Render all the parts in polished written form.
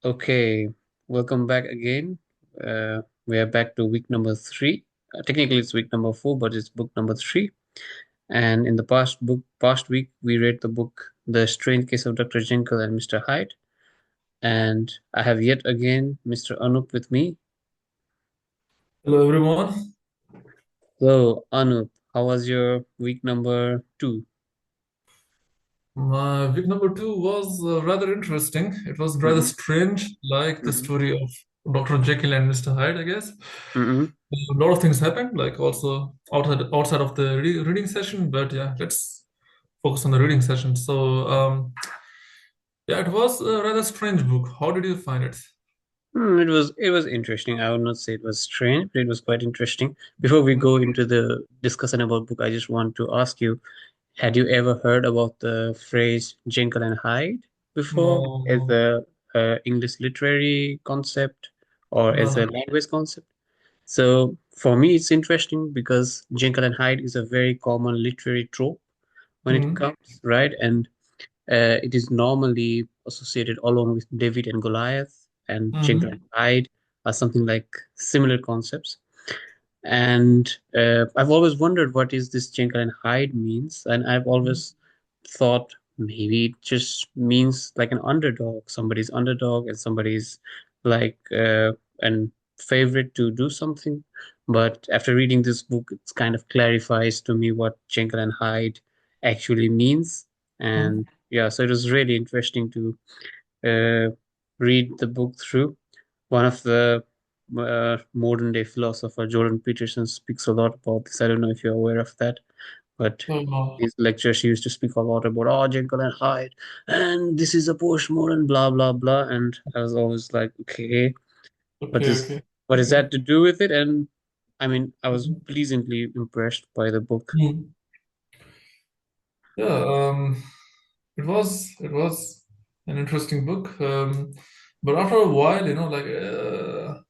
Okay, welcome back again. We are back to week number three. Technically, it's week number four, but it's book number three. And in the past week, we read the book "The Strange Case of Dr. Jekyll and Mr. Hyde." And I have yet again Mr. Anup with me. Hello everyone. So, Anup, how was your week number two? My week number two was rather interesting. It was rather Mm-hmm. strange, like the Mm-hmm. story of Dr. Jekyll and Mr. Hyde, I guess. Mm-hmm. A lot of things happened, like also outside of the reading session. But yeah, let's focus on the reading session. Yeah, it was a rather strange book. How did you find it? It was interesting. I would not say it was strange, but it was quite interesting. Before we go into the discussion about book, I just want to ask you, had you ever heard about the phrase Jekyll and Hyde before No, as no, a English literary concept or no, as a no. language concept? So for me, it's interesting because Jekyll and Hyde is a very common literary trope when it Mm-hmm. comes, right? And it is normally associated along with David and Goliath, and Jekyll and Mm-hmm. Hyde are something like similar concepts. And I've always wondered what is this Jekyll and Hyde means, and I've always thought maybe it just means like an underdog. Somebody's underdog and somebody's like an favorite to do something. But after reading this book, it kind of clarifies to me what Jekyll and Hyde actually means. Mm-hmm. And yeah, so it was really interesting to uh, read the book through. One of the modern day philosopher, Jordan Peterson, speaks a lot about this. I don't know if you're aware of that, but So, his lectures he used to speak a lot about Jekyll and Hyde, and this is a postmodern blah blah blah. And I was always like, okay, what okay, is okay, what is okay. that to do with it? And I mean, I was pleasantly impressed by the book. Mm-hmm. Yeah, it was an interesting book. But after a while, the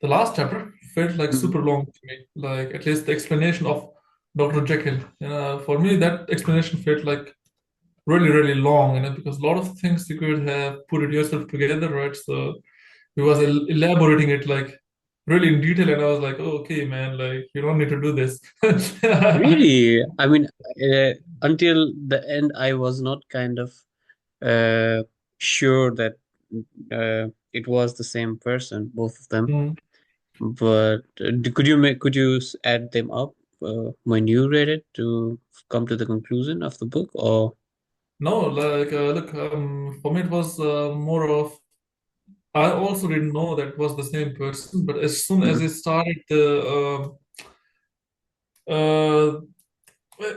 last chapter felt like Mhm. super long to me. Like at least the explanation of Dr. Jekyll. For me, that explanation felt like really, really long. Because a lot of things you could have put it yourself together, right? So he was elaborating it like really in detail, and I was like, oh, okay, man, like you don't need to do this. Really, I mean, until the end, I was not kind of sure that it was the same person, both of them. Mm. But could you add them up when you read it to come to the conclusion of the book, or No, like look, for me it was more of I also didn't know that it was the same person, but as soon as Mhm, he started uh,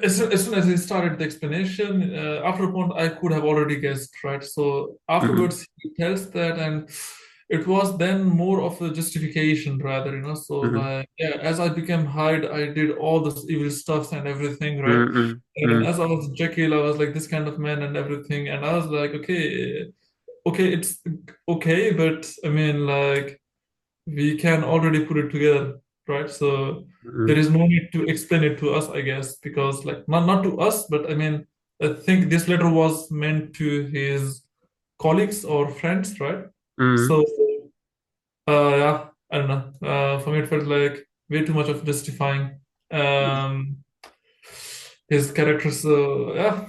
as soon as he started the explanation, after a point I could have already guessed, right? So mhm, afterwards he tells that, and it was then more of a justification rather. So mhm, like, yeah, as I became Hyde, I did all this evil stuff and everything, right? mhm, And mhm, as I was Jekyll, I was like this kind of man and everything, and I was like, okay, okay, it's okay, but I mean, like, we can already put it together, right? So there mhm. is no need to explain it to us, I guess, because like not to us, but I mean, I think this letter was meant to his colleagues or friends, right? Mhm. So yeah, I don't know. For me, it felt like way too much of justifying um, his character. So yeah.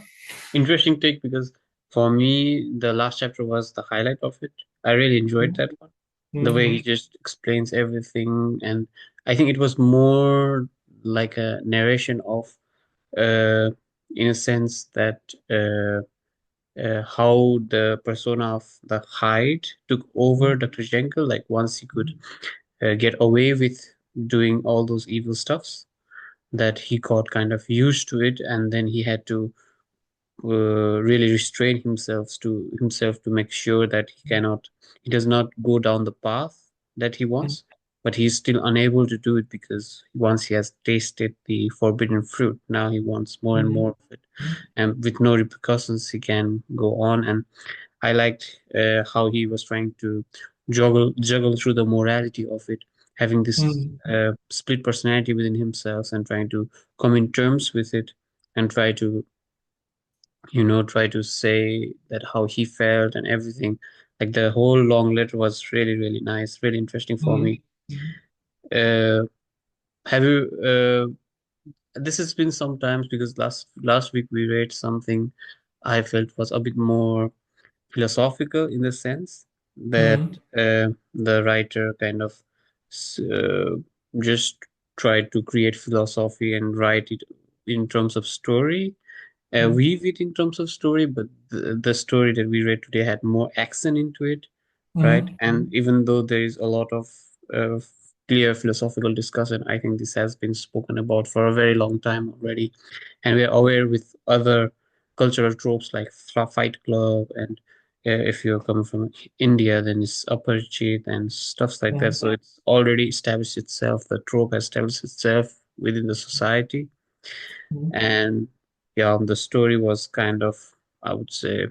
Interesting take because for me the last chapter was the highlight of it. I really enjoyed that one. The way he Mm-hmm. just explains everything, and I think it was more like a narration of uh in a sense that how the persona of the Hyde took over Dr. Jekyll, like once he could get away with doing all those evil stuffs, that he got kind of used to it, and then he had to really restrain himself to make sure that he does not go down the path that he wants, but he's still unable to do it because once he has tasted the forbidden fruit, now he wants more and more Mm-hmm. of it, and with no repercussions he can go on. And I liked how he was trying to juggle through the morality of it, having this Mm-hmm. split personality within himself and trying to come in terms with it and try to say that how he felt and everything. Like the whole long letter was really, really nice, really interesting for Mm, me. Uh, have you? This has been some times because last week we read something I felt was a bit more philosophical in the sense that mm, the writer kind of just tried to create philosophy and write it in terms of story, mm, weave it in terms of story, but the story that we read today had more action into it, right? mm, And even though there is a lot of uh, clear philosophical discussion, I think this has been spoken about for a very long time already, and we are aware with other cultural tropes like Fight Club, and if you're coming from India, then it's Aparajit and stuff like that. mm, So it's already established itself. The trope has established itself within the society, mm, and yeah, the story was kind of, I would say,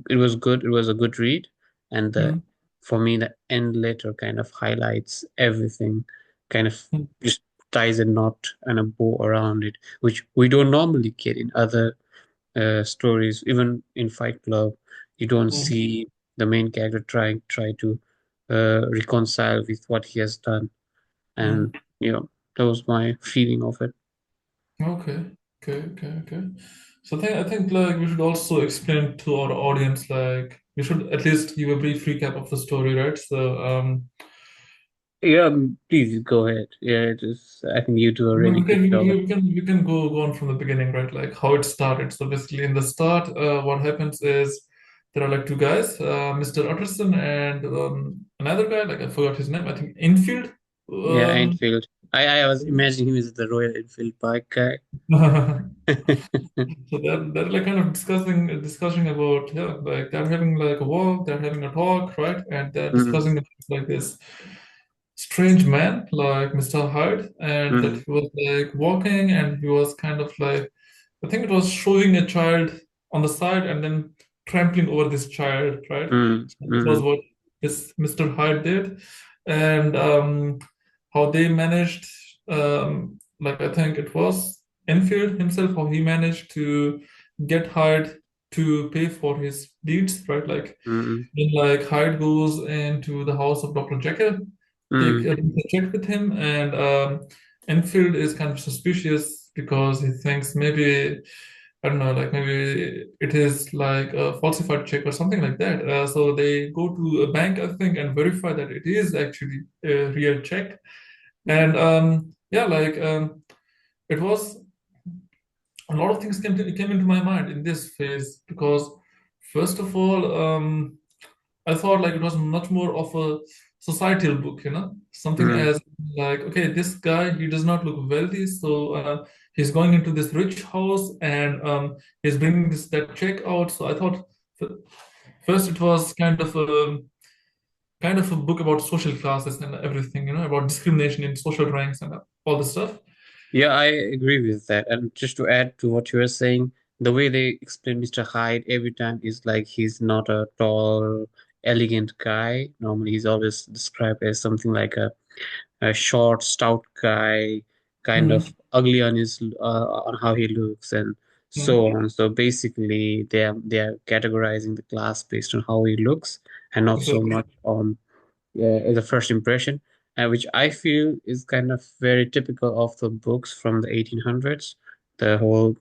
it was good. It was a good read, and mm, for me, the end letter kind of highlights everything, kind of mm, just ties a knot and a bow around it, which we don't normally get in other stories. Even in Fight Club, you don't mm, see the main character try to reconcile with what he has done, and mm. that was my feeling of it. Okay, okay. So I think like we should also explain to our audience, like we should at least give a brief recap of the story, right? So Yeah, please go ahead. Yeah, it is. I think you do a no, really we good can we can job. we can we can go on from the beginning, right? Like how it started. So basically, in the start, what happens is there are like two guys, Mr. Utterson and another guy, like I forgot his name. I think Infield. Yeah, Um, Enfield. I was imagining him as the Royal Enfield bike guy. So they're like kind of discussing about, yeah, like they're having like a walk, they're having a talk, right? And they're Mm, discussing about, like this strange man like Mr. Hyde, and that mm, he was like walking and he was kind of like, I think it was showing a child on the side and then trampling over this child, right? mm, So that was mm, what this Mr. Hyde did. And how they managed, like I think it was Enfield himself, how he managed to get Hyde to pay for his deeds, right? Like mm, when like Hyde goes into the house of Dr. Jekyll, mm, they check with him, and Enfield is kind of suspicious because he thinks maybe, I don't know, like maybe it is like a falsified check or something like that. So they go to a bank, I think, and verify that it is actually a real check. And yeah, like it was a lot of things came into my mind in this phase because first of all, I thought like it was much more of a societal book, something mm, as like, okay, this guy, he does not look wealthy, so he's going into this rich house and he's bringing this that check out. So I thought f- first it was kind of a book about social classes and everything, about discrimination in social ranks and all this stuff. Yeah, I agree with that. And just to add to what you were saying, the way they explain Mr. Hyde every time is like he's not a tall, elegant guy. Normally, he's always described as something like a short, stout guy, kind Mm, of ugly on his on how he looks and so mm, on. So basically, they are categorizing the class based on how he looks and not so exactly. much on as a first impression, which I feel is kind of very typical of the books from the 1800s. The whole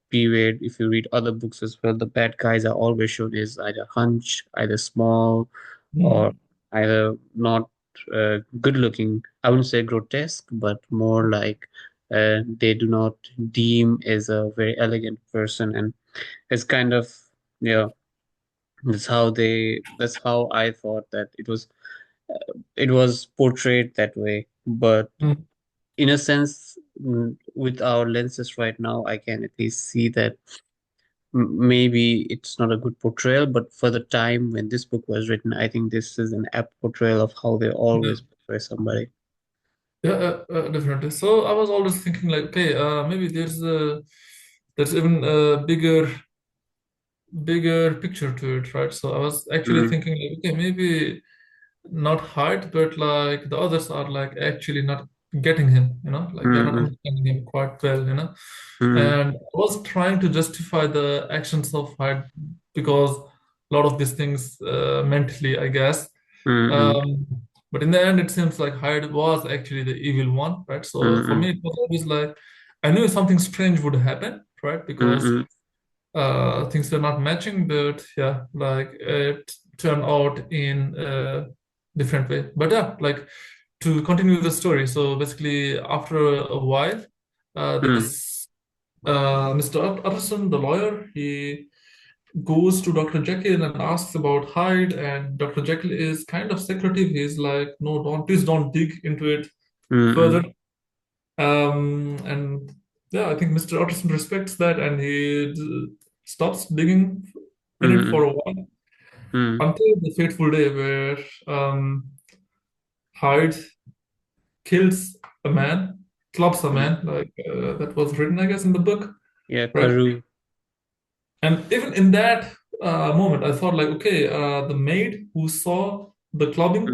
period, if you read other books as well, the bad guys are always shown as either hunch, either small, or Mm, either not good looking. I wouldn't say grotesque, but more like they do not deem as a very elegant person, and it's kind of yeah. That's how I thought that it was portrayed that way. But mm. in a sense, with our lenses right now, I can at least see that maybe it's not a good portrayal, but for the time when this book was written, I think this is an apt portrayal of how they Yeah, always portray somebody. yeah, definitely. So I was always thinking like, okay, maybe there's even a bigger picture to it, right? So I was actually Mm, thinking like, okay, maybe not Hyde, but like the others are like actually not getting him, like they're not mm, understanding him quite well. mm, And I was trying to justify the actions of Hyde because lot of these things mentally, I guess. mm, Um, but in the end, it seems like Hyde was actually the evil one, right? So for mm, me, it was always like I knew something strange would happen, right? Because mm, things were not matching, but yeah, like it turned out in a different way. But yeah, like to continue the story. So basically, after a while, mm, this Mr. Utterson, the lawyer, he goes to Dr. Jekyll and asks about Hyde, and Dr. Jekyll is kind of secretive. He's like, "No, don't please don't dig into it further." mm, And yeah, I think Mr. Utterson respects that, and he stops digging in it for mm, a while mm, until the fateful day where Hyde kills a man, clubs a mm. man, like that was written, I guess, in the book, Yeah, right? Karu. And even in that moment, I thought like, okay, the maid who saw the clubbing,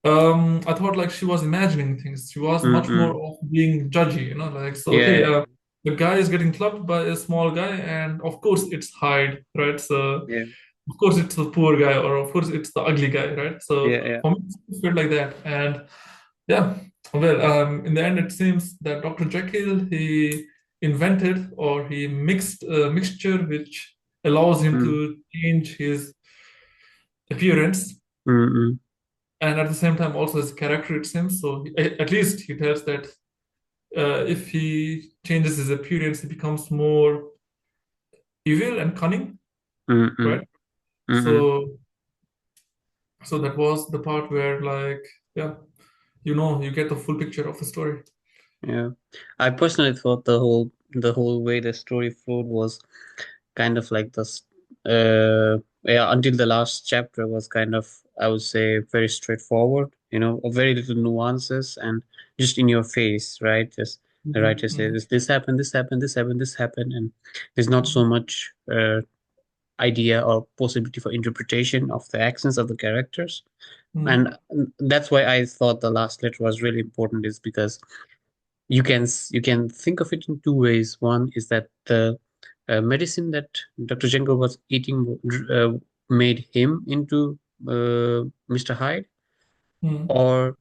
Mm, I thought like she was imagining things. She was mm, much more mm. of being judgy, like so. Okay, Yeah, the guy is getting clubbed by a small guy, and of course it's Hyde, right? So yeah, of course it's the poor guy, or of course it's the ugly guy, right? So yeah, yeah. for me, it felt like that, and yeah. Well, in the end, it seems that Dr. Jekyll he invented or he mixed a mixture which allows him Mm, to change his appearance mm, mm, and at the same time also his character. It seems so. At least he tells that if he changes his appearance, he becomes more evil and cunning, mm, mm, right? mm, So, so that was the part where, like, yeah, you get the full picture of the story. yeah. I personally thought the whole way the story flowed was kind of like this yeah, until the last chapter was kind of, I would say, very straightforward, very little nuances and just in your face, right? Just the writer Mhm, says this happened, this happened, this happened, this happened, and there's not so much idea or possibility for interpretation of the actions of the characters. mhm, And that's why I thought the last letter was really important, is because you can think of it in two ways. One is that the medicine that Dr. Jekyll was eating made him into Mr. Hyde, mhm, or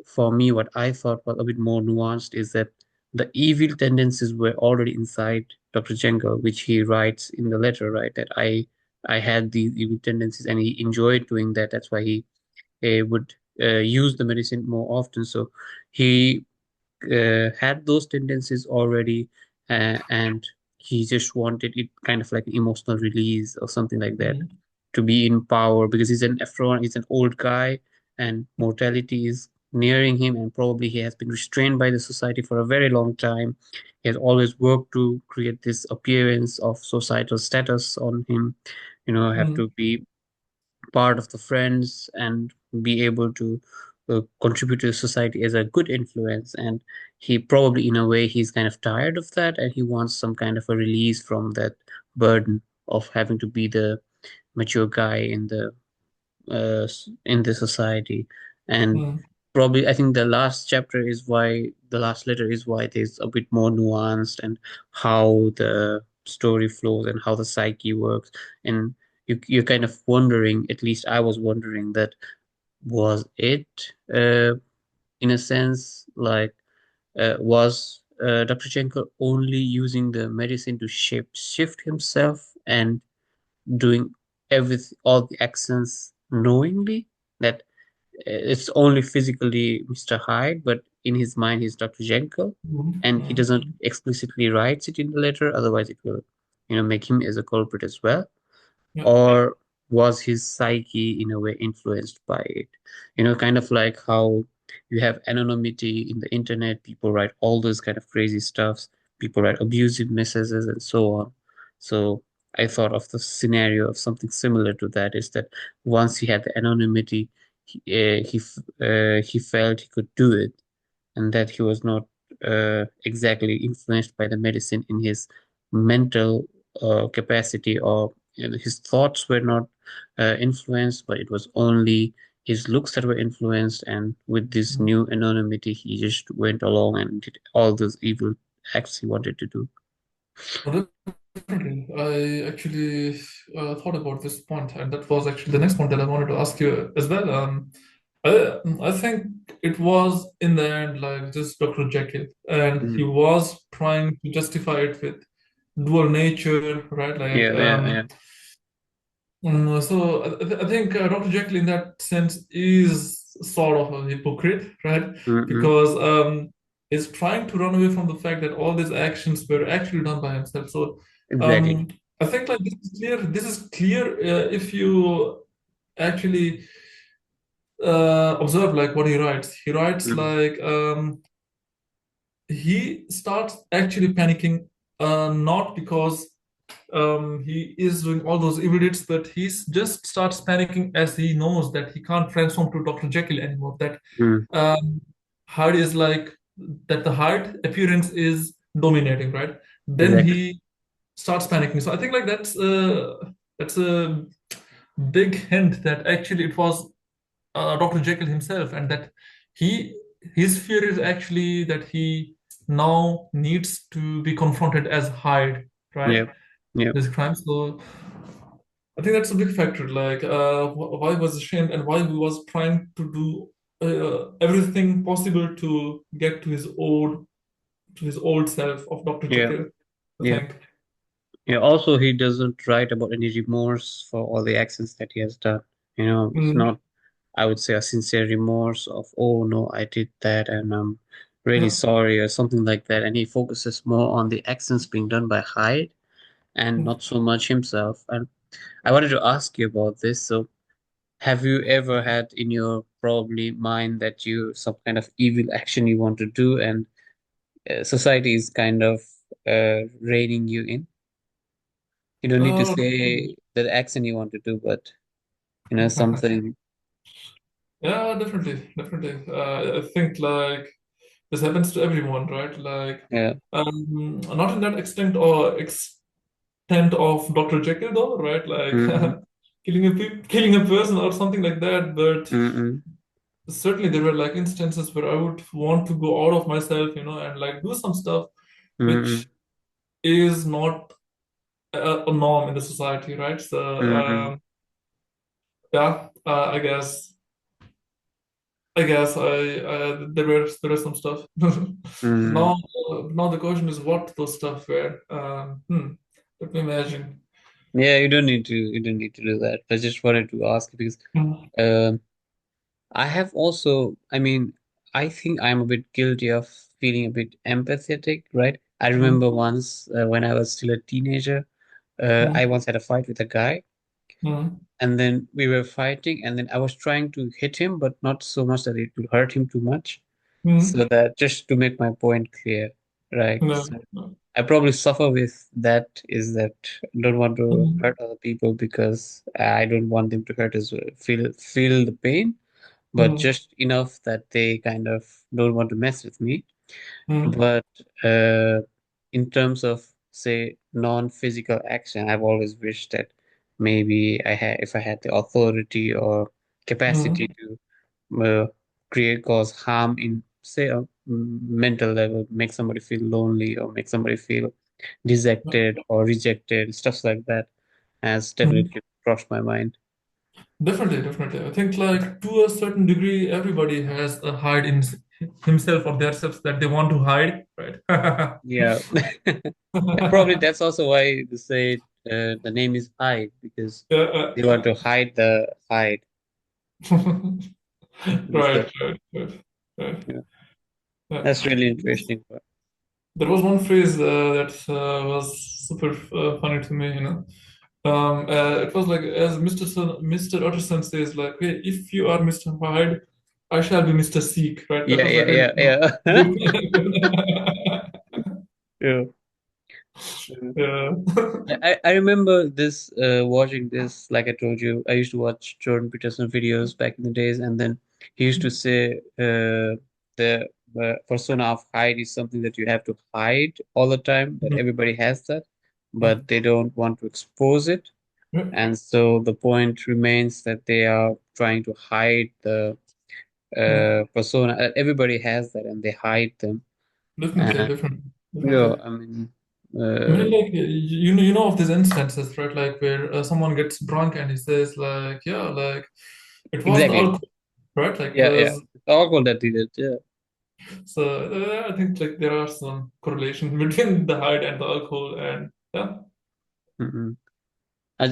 for me, what I thought was a bit more nuanced is that the evil tendencies were already inside Dr. Jekyll, which he writes in the letter, right? That I had these evil tendencies and he enjoyed doing that. That's why he would use the medicine more often. So he had those tendencies already, and he just wanted it kind of like an emotional release or something like that, mhm, to be in power, because he's an old guy, and mortality is nearing him, and probably he has been restrained by the society for a very long time. He has always worked to create this appearance of societal status on him, have mhm, to be part of the friends and be able to contribute to society as a good influence. And he probably, in a way, he's kind of tired of that, and he wants some kind of a release from that burden of having to be the mature guy in the society. And mhm. probably, I think the last letter is why there's a bit more nuanced, and how the story flows and how the psyche works. And you're kind of wondering, at least I was wondering, that was it, in a sense, like, was Dr. Jekyll only using the medicine to shift himself and doing all the actions knowingly, that it's only physically Mr. Hyde, but in his mind he's Dr. Jekyll, Mhm, and he doesn't mhm. explicitly writes it in the letter, otherwise it will, make him as a culprit as well. Yeah. Or was his psyche in a way influenced by it? Kind of like how you have anonymity in the internet, people write all those kind of crazy stuffs, people write abusive messages and so on. So I thought of the scenario of something similar to that, is that once he had the anonymity, he felt he could do it, and that he was not exactly influenced by the medicine in his mental capacity, or his thoughts were not influenced, but it was only his looks that were influenced. And with this Mhm. new anonymity, he just went along and did all those evil acts he wanted to do. Definitely. I actually thought about this point, and that was actually the next point that I wanted to ask you as well. I think it was in the end like just Dr. Jekyll, and he Mm. was trying to justify it with dual nature, right? Yeah, yeah, yeah. So I think Dr. Jekyll, in that sense, is sort of a hypocrite, right? Mm-mm. Because he's trying to run away from the fact that all these actions were actually done by himself. So Exactly. um, I think like this is clear. This is clear if you actually observe like what he writes. He writes Mm. like he starts actually panicking, not because he is doing all those evil deeds, but he just starts panicking as he knows that he can't transform to Dr. Jekyll anymore. That Mm. um, Hyde is like that. The Hyde appearance is dominating, right? Then Exactly. he starts panicking. So I think like that's a big hint that actually it was Dr. Jekyll himself, and that he his fear is actually that he now needs to be confronted as Hyde, right? Yeah. Yeah. This crime. So I think that's a big factor. Like why he was ashamed and why he was trying to do everything possible to get to his old self of Dr. Yeah. Jekyll. I Yeah. think. Yeah. Also, he doesn't write about any remorse for all the actions that he has done. It's Mm, not, I would say, a sincere remorse of, oh no, I did that and I'm really yeah. sorry or something like that. And he focuses more on the actions being done by Hyde and Mm. not so much himself. And I wanted to ask you about this. So, have you ever had in your probably mind that you some kind of evil action you want to do and society is kind of reining you in? You don't need to say the action you want to do, but something. Yeah, definitely, definitely. I think like this happens to everyone, right? Like, Yeah. not in that extent of Dr. Jekyll, though, right? Like Mm-mm, killing a person or something like that. But mm-mm, certainly, there were like instances where I would want to go out of myself, and like do some stuff mm-mm, which is not a norm in the society, right? So, mm-mm, yeah, I guess there were some stuff. mm. Now, now the question is what those stuff were. Let me imagine. Yeah, you don't need to do that. I just wanted to ask because Mm, um I have also, I mean, I think I'm a bit guilty of feeling a bit empathetic, right? I mm, remember once when I was still a teenager, I mm, once had a fight with a guy, mm, and then we were fighting, and then I was trying to hit him, but not so much that it would hurt him too much. So mm. that just to make my point clear, right? No, So no. I probably suffer with that is that I don't want to Mm, hurt other people because I don't want them to hurt as well, feel the pain, but mm, just enough that they kind of don't want to mess with me. mm, But in terms of say non-physical action, I've always wished that maybe if I had the authority or capacity mm, to create cause harm in say a mental level, make somebody feel lonely or make somebody feel dejected or rejected, stuff like that has mm. definitely crossed my mind. Definitely, definitely. I think like to a certain degree, everybody has a hide in himself or themselves that they want to hide, right? Yeah. And probably that's also why they say the name is Hyde because Yeah, they want to hide the hide. right, So, right, right, right. yeah, Yeah. that's really interesting. But There was one phrase that was super funny to me. It was like as Mr. Utterson says, like, "Hey, if you are Mr. Hyde, I shall be Mr. Seek." Right? That yeah, was a yeah, very yeah, yeah. good. Yeah. Yeah. Yeah. I remember this watching this like I told you I used to watch Jordan Peterson videos back in the days and then he used to say the persona of hide is something that you have to hide all the time that everybody has that but they don't want to expose it and so the point remains that they are trying to hide the persona everybody has that and they hide them Definitely, and definitely, yeah definitely. I mean I mean, Uh, like you know of these instances, right? Like where someone gets drunk and he says, like, yeah, like it was the exactly. alcohol, right? Like Yeah, yeah. because Alcohol that did it. Yeah. so I think like there are some correlation between the height and the alcohol, and yeah. Mm-mm. I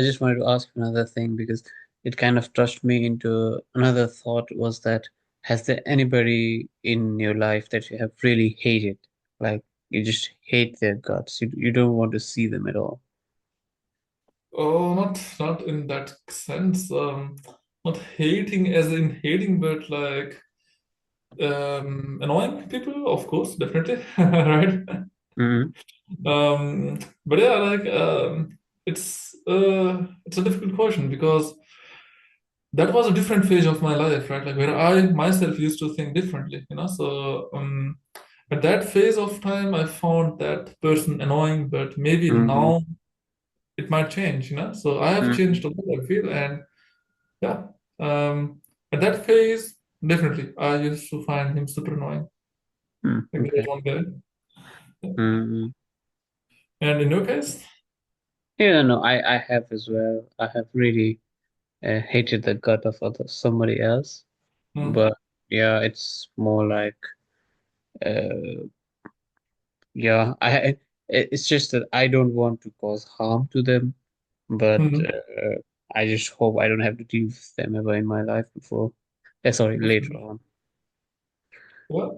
just wanted to ask you another thing because it kind of touched me into another thought was that has there anybody in your life that you have really hated? Like you just hate their guts. You don't want to see them at all. Oh, not in that sense. Not hating as in hating, but like annoying people, of course, definitely, right? Mm-hmm. But yeah, like it's a difficult question because that was a different phase of my life, right? Like where I myself used to think differently, you know. So at that phase of time, I found that person annoying, but maybe Mm-hmm. now it might change, you know. So I have Mm-hmm. changed a lot, I feel, and yeah, at that phase, definitely, I used to find him super annoying. Like there was Okay. one guy, Mm-hmm. and in your case, Yeah, no, I have as well. I have really hated the gut of somebody else, mm, but yeah, it's more like uh, yeah, it's just that I don't want to cause harm to them, but mm, I just hope I don't have to deal with them ever in my life before. Sorry, later definitely. on. Yeah.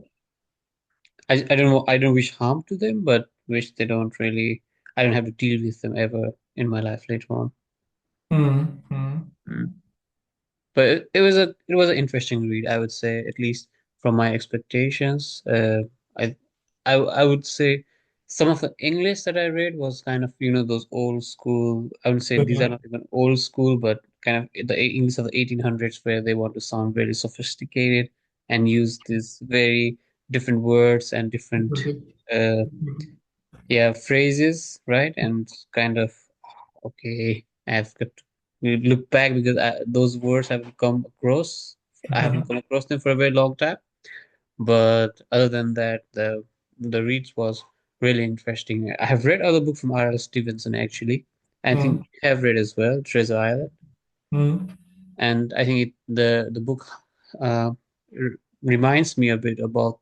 I don't wish harm to them, but wish they don't really. I don't have to deal with them ever in my life later on. Mm, mm, Mm. But it was an interesting read, I would say, at least from my expectations. I I would say some of the English that I read was kind of, those old school. I would say these are yeah, not even old school, but kind of the English of the 1800s where they want to sound very sophisticated and use these very different words and different definitely. uh yeah, phrases, right? And kind of, okay, I've got to look back because those words haven't come across. I haven't come across them for a very long time. But other than that, the reads was really interesting. I have read other books from R.L. Stevenson actually. I think Mm, you have read as well, Treasure Island, mm, and I think the book uh, reminds me a bit about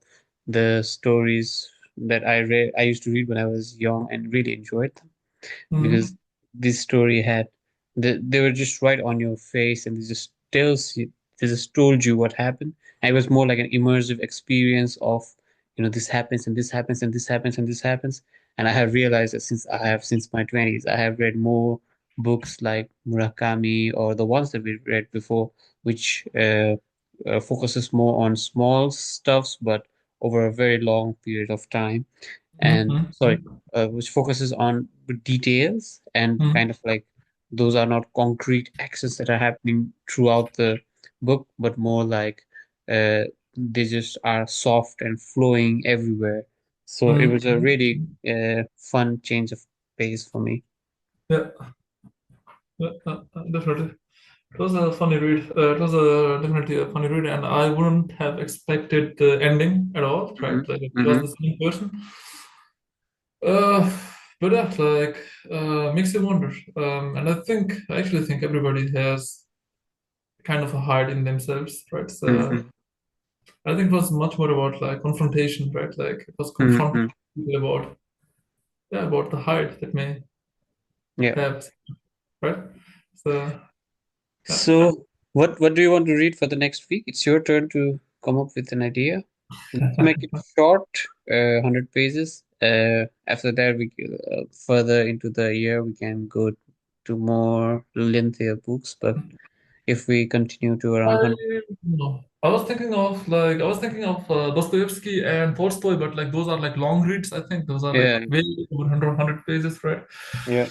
the stories that I used to read when I was young and really enjoyed them because mm, this story had they were just right on your face and they just told you what happened. And it was more like an immersive experience of this happens and this happens and this happens and this happens. And I have realized that since my 20s I have read more books like Murakami or the ones that we read before, which focuses more on small stuffs but over a very long period of time. And mm, sorry, which focuses on the details and kind mm, of like those are not concrete actions that are happening throughout the book, but more like they just are soft and flowing everywhere. So it mm, was a really fun change of pace for me. yeah, definitely. It was a funny read. It was a definitely a funny read, and I wouldn't have expected the ending at all. Right, Hmm. like it was Hmm. the same person. Uh, but yeah, like makes you wonder. And I actually think everybody has kind of a heart in themselves, right? So Hmm. I think it was much more about like confrontation, right? Like it was confronting Hmm. people about yeah about the heart that may Yeah. have, right? So yeah. So, what do you want to read for the next week? It's your turn to come up with an idea. Let's make it short, 100 pages. After that, further into the year, we can go to more lengthier books. But if we continue to around I 100, don't know. I was thinking of Dostoevsky and Tolstoy, but like those are like long reads. I think those are like yeah, way over 100 pages, right? yeah,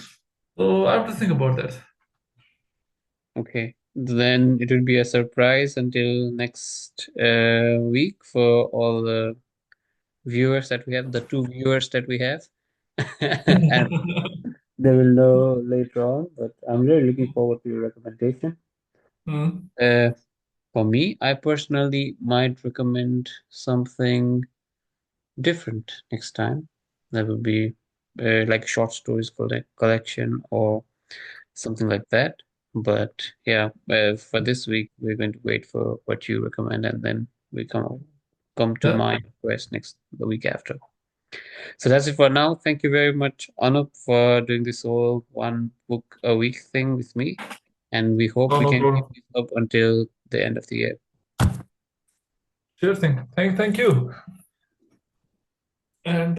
So I have to think about that. okay. Then it will be a surprise until next week for all the viewers that we have, the two viewers that we have. And they will know later on, but I'm really looking forward to your recommendation. Mm. Uh, for me, I personally might recommend something different next time. That would be like short stories collection or something like that. But yeah, for this week we're going to wait for what you recommend, and then we come to Yeah. my request next the week after. So that's it for now. Thank you very much, Anup, for doing this whole one book a week thing with me, and we hope No, we no can keep problem. this up until the end of the year. Sure thing. Thank you. And